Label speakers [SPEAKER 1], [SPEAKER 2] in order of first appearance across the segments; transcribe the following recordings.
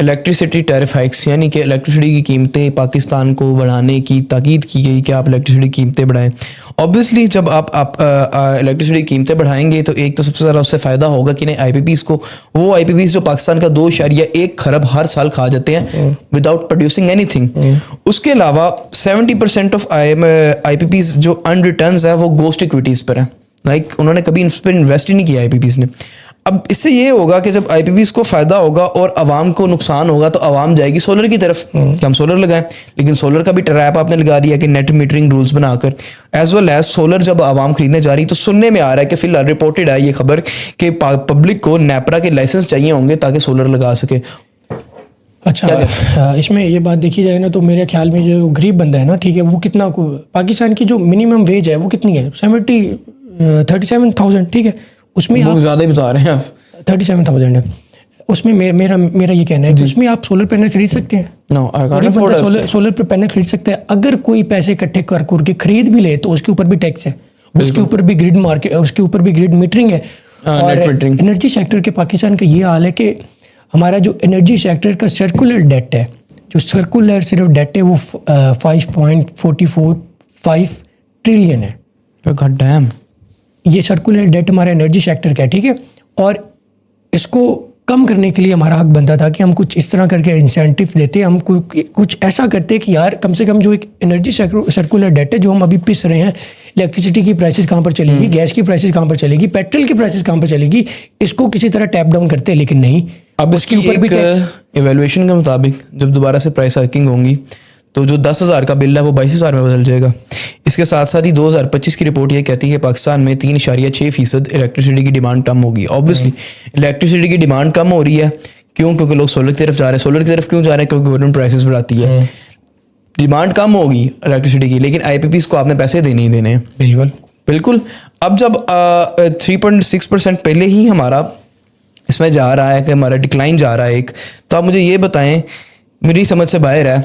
[SPEAKER 1] Electricity tariff hikes, यानी कि electricity की कीमतें पाकिस्तान को बढ़ाने की ताकीद की गई कि आप इलेक्ट्रिसिटी की कीमतें बढ़ाएं। ऑब्वियसली जब आप इलेक्ट्रिसिटी की कीमतें बढ़ाएंगे तो एक तो सबसे ज़्यादा उससे फ़ायदा होगा कि नहीं आईपीपीज़ को, वो आईपीपीज़ जो पाकिस्तान का 2.1 खरब हर साल खा जाते हैं विदाउट प्रोड्यूसिंग एनीथिंग। उसके अलावा 70% ऑफ आईपीपीज़ जो अर्न रिटर्न्स है वो गोस्ट इक्विटीज़ पर है। लाइक उन्होंने कभी इस पर इन्वेस्ट ही नहीं किया आईपीपीज़ ने। अब इससे ये होगा कि जब आईपीपीज़ को फ़ायदा होगा और आवाम को नुकसान होगा तो आवाम जाएगी सोलर की तरफ कि हम सोलर लगाएं। लेकिन सोलर का भी ट्रैप आपने लगा दिया कि नेट मीटरिंग रूल्स बनाकर, एज वेल एज सोलर जब आवाम खरीदने जा रही तो सुनने में आ रहा है कि फिलहाल रिपोर्टेड है ये खबर कि पब्लिक को नेपरा के लाइसेंस चाहिए होंगे ताकि सोलर लगा सके।
[SPEAKER 2] अच्छा, इसमें ये बात देखी जाए ना तो मेरे ख्याल में जो गरीब बंदा है ना, ठीक है, वो कितना को पाकिस्तान की जो मिनिमम वेज है वो कितनी है? 37,000, ठीक है। उसमें आप
[SPEAKER 1] ज़्यादा ही बता रहे हैं आप,
[SPEAKER 2] 37,000 है। उसमें मेरा ये कहना है कि उसमें आप सोलर पैनल खरीद सकते हैं। सोलर पे पैनल खरीद सकते हैं। अगर कोई पैसे इकट्ठे करके खरीद भी ले तो उसके ऊपर भी टैक्स है, उसके ऊपर भी ग्रिड मार्केट, उसके ऊपर भी ग्रिड मीटरिंग है। और एनर्जी सेक्टर के पाकिस्तान का ये हाल है कि हमारा जो एनर्जी सेक्टर का सर्कुलर डेट है, जो सर्कुलर सिर्फ डेट है वो 5.445 ट्रिलियन है।
[SPEAKER 1] गॉड डैम,
[SPEAKER 2] ये सर्कुलर डेट हमारा एनर्जी सेक्टर का है, ठीक है। और इसको कम करने के लिए हमारा हक बनता था कि हम कुछ इस तरह करके इंसेंटिव देते, हम कुछ ऐसा करते कि यार कम से कम जो एक एनर्जी सर्कुलर डेट है जो हम अभी पिस रहे हैं, इलेक्ट्रिसिटी की प्राइसेस कहाँ पर चलेगी, गैस की प्राइसेस कहाँ पर चलेगी, पेट्रोल की प्राइसेस कहाँ पर चलेगी, इसको किसी तरह टैप डाउन करते हैं। लेकिन नहीं,
[SPEAKER 1] अब इसके ऊपर भी इवैल्यूएशन के मुताबिक जब दोबारा से प्राइस हाइकिंग होंगी तो जो 10,000 का बिल है वो 22,000 में बदल जाएगा। इसके साथ साथ ही 2025 की रिपोर्ट ये कहती है कि पाकिस्तान में 3.6% इलेक्ट्रिसिटी की डिमांड कम होगी। ऑब्वियसली इलेक्ट्रिसिटी की डिमांड कम हो रही है, क्यों? क्योंकि लोग सोलर की तरफ जा रहे हैं। सोलर की तरफ क्यों जा रहे हैं? क्योंकि गवर्नमेंट प्राइसेस बढ़ाती है। डिमांड कम होगी इलेक्ट्रिसिटी की, लेकिन आईपीपीज़ को आपने पैसे देने ही देने हैं। बिल्कुल। अब जब 3.6% पहले ही हमारा इसमें जा रहा है कि हमारा डिक्लाइन जा रहा है एक, तो आप मुझे ये बताएं, मेरी समझ से बाहर है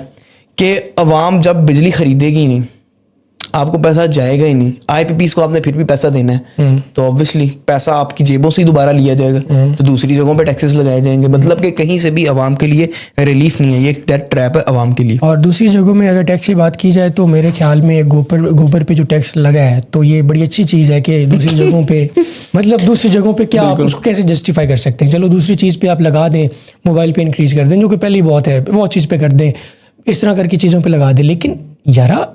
[SPEAKER 1] कि अवाम जब बिजली खरीदेगी नहीं, आपको पैसा जाएगा ही नहीं, आईपीपीज़ को आपने फिर भी पैसा देना है, तो ऑब्वियसली पैसा आपकी जेबों से ही दोबारा लिया जाएगा, तो दूसरी जगहों पे टैक्सेस लगाए जाएंगे। मतलब कि कहीं से भी अवाम के लिए रिलीफ नहीं है, ये डेट ट्रैप है अवाम के लिए।
[SPEAKER 2] और दूसरी जगहों में अगर टैक्स की बात की जाए तो मेरे ख्याल में गोबर पे जो टैक्स लगा है तो ये बड़ी अच्छी चीज़ है कि दूसरी जगहों पे मतलब दूसरी जगहों पे क्या आप उसको कैसे जस्टिफाई कर सकते हैं? चलो दूसरी चीज़ पे आप लगा दें, मोबाइल पे इंक्रीज़ कर दें जो कि पहले ही बहुत है, वो चीज़ पे कर दें, इस तरह करके चीज़ों पे लगा दें। लेकिन यारा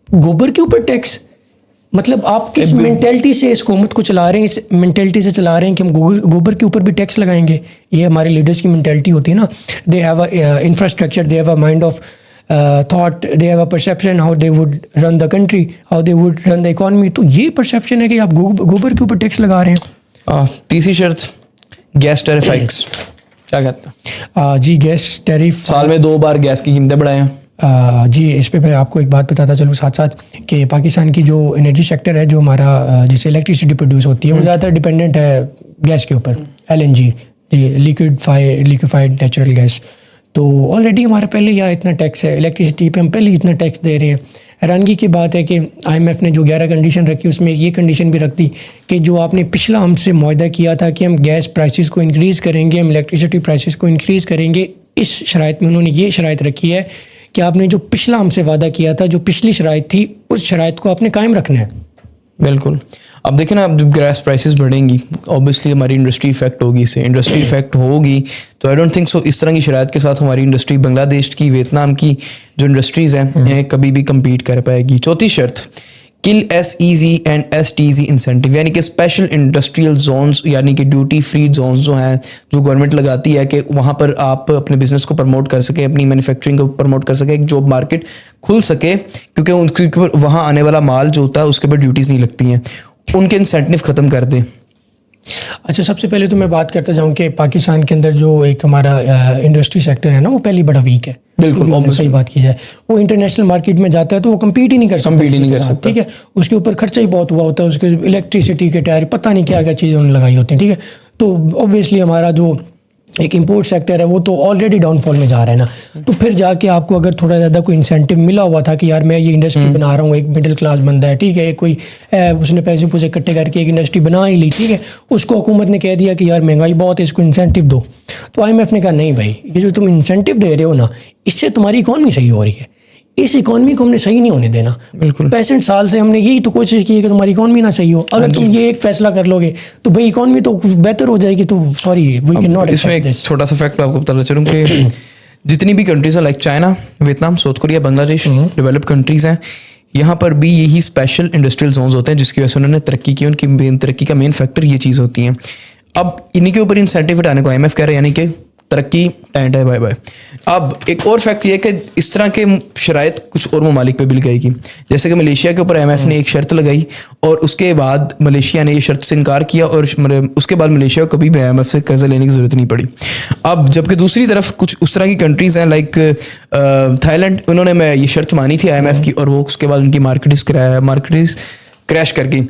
[SPEAKER 2] गोबर के ऊपर टैक्स, मतलब आप किस मेंटेलिटी से इस हुकूमत को चला रहे हैं? इस मेंटेलिटी से चला रहे हैं कि हम गोबर के ऊपर भी टैक्स लगाएंगे। ये हमारे लीडर्स की मेंटेलिटी होती है ना। They have a infrastructure, they have a mind of thought, they have a perception how they would run the country, how they would run the economy. तो ये परसेप्शन है कि आप गोबर के ऊपर टैक्स लगा रहे हैं।
[SPEAKER 1] तीसरी शर्त, गैस टैरिफ हाइक्स, क्या कहते हैं?
[SPEAKER 2] जी, गैस टैरिफ
[SPEAKER 1] साल में 2 बार गैस की कीमतें बढ़ाएं।
[SPEAKER 2] जी, इस पे मैं आपको एक बात बताता चलूँ साथ साथ कि पाकिस्तान की जो एनर्जी सेक्टर है, जो हमारा जिससे इलेक्ट्रिसिटी प्रोड्यूस होती है, वो ज़्यादातर डिपेंडेंट है गैस के ऊपर, LNG, जी, लिक्विफाइड नेचुरल गैस। तो ऑलरेडी हमारा पहले यहाँ इतना टैक्स है, इलेक्ट्रिसिटी पे हम पहले ही इतना टैक्स दे रहे हैं। हैरानगी की बात है कि IMF ने जो 11 कंडीशन रखी उसमें ये कंडीशन भी रख दी कि जो आपने पिछला हमसे मुआहदा किया था कि हम गैस प्राइसेस को इंक्रीज़ करेंगे, हम इलेक्ट्रिसिटी प्राइसेस को इंक्रीज़ करेंगे, इस शराइत में उन्होंने ये शराइत रखी है कि आपने जो पिछला हमसे वादा किया था, जो पिछली शराइत थी, उस शराइत को आपने कायम रखना है।
[SPEAKER 1] बिल्कुल। अब देखें ना, अब जब गैस प्राइसेस बढ़ेंगी ऑब्वियसली हमारी इंडस्ट्री इफेक्ट होगी, इससे इंडस्ट्री इफेक्ट होगी तो आई डोंट थिंक सो इस तरह की शराइत के साथ हमारी इंडस्ट्री, बांग्लादेश की, वियतनाम की जो इंडस्ट्रीज़ हैं कभी भी कम्पीट कर पाएगी। चौथी शर्त, किल SEZ एंड STZ इंसेंटिव, यानी कि स्पेशल इंडस्ट्रियल जोन्स, यानी कि ड्यूटी फ्री जोन्स जो हैं, जो गवर्नमेंट लगाती है कि वहाँ पर आप अपने बिजनेस को प्रमोट कर सके, अपनी मैन्युफैक्चरिंग को प्रमोट कर सके, एक जॉब मार्केट खुल सके, क्योंकि उनके ऊपर वहाँ आने वाला माल जो होता है उसके ऊपर ड्यूटीज़ नहीं लगती हैं, उनके इंसेंटिव ख़त्म कर दें।
[SPEAKER 2] अच्छा, सबसे पहले तो मैं बात करता जाऊँ कि पाकिस्तान के अंदर जो एक हमारा इंडस्ट्री सेक्टर है ना, वो पहले बड़ा वीक है। बिल्कुल, सही बात की जाए, वो इंटरनेशनल मार्केट में जाता है तो वो कम्पीट ही नहीं कर सकता, ठीक है। उसके ऊपर खर्चा ही बहुत हुआ होता है, उसके इलेक्ट्रिसिटी के टायर, पता नहीं क्या क्या चीज़ें उन्होंने लगाई होती हैं, ठीक है। तो ऑब्वियसली हमारा जो एक इम्पोर्ट सेक्टर है वो तो ऑलरेडी डाउनफॉल में जा रहा है ना। तो फिर जाके आपको अगर थोड़ा ज़्यादा कोई इंसेंटिव मिला हुआ था कि यार मैं ये इंडस्ट्री बना रहा हूँ, एक मिडिल क्लास बंदा है, ठीक है, कोई उसने पैसे पूसे इकट्ठे करके एक इंडस्ट्री बना ही ली, ठीक है, उसको हुकूमत ने कह दिया कि यार महंगाई बहुत है, इसको इंसेंटिव दो, तो IMF ने कहा नहीं भाई, ये जो तुम इंसेंटिव दे रहे हो ना, इससे तुम्हारी इकॉनमी सही हो रही है, इस इकॉनमी को हमने सही नहीं होने देना।
[SPEAKER 1] बिल्कुल
[SPEAKER 2] 65 साल से हमने यही तो कोशिश की है कि तुम्हारी इकॉनमी ना सही हो। अगर तुम ये एक फैसला कर लोगे तो भाई इकॉनमी तो बेहतर हो जाएगी। तो सॉरी, वी कैन नॉट
[SPEAKER 1] इसमें
[SPEAKER 2] एक्सेप्ट
[SPEAKER 1] एक
[SPEAKER 2] दिस।
[SPEAKER 1] छोटा सा फैक्ट आपको बताना चलूँ कि जितनी भी कंट्रीज हैं like China, Vietnam, south Korea, Bangladesh, developed countries हैं, यहाँ पर भी यही स्पेशल इंडस्ट्रियल जोन्स होते हैं जिसकी वजह से उन्होंने तरक्की की। उनकी मेन तरक्की का मेन फैक्टर ये चीज़ होती है। अब इन्हीं के ऊपर इंसेंटिव हटाने को IMF कह रहे हैं, यानी कि तरक्की टाइम है, बाय बाय। अब एक और फैक्ट ये कि इस तरह के शराइत कुछ और ममालिक पे भी लगाएगी। जैसे कि मलेशिया के ऊपर IMF ने एक शर्त लगाई और उसके बाद मलेशिया ने ये शर्त से इनकार किया और उसके बाद मलेशिया को कभी भी IMF से कर्जा लेने की जरूरत नहीं पड़ी। अब जबकि दूसरी तरफ कुछ उस तरह की कंट्रीज हैं लाइक थाईलैंड, उन्होंने मैं ये शर्त मानी थी IMF की और वो उसके बाद उनकी मार्केट क्रैश कर गई।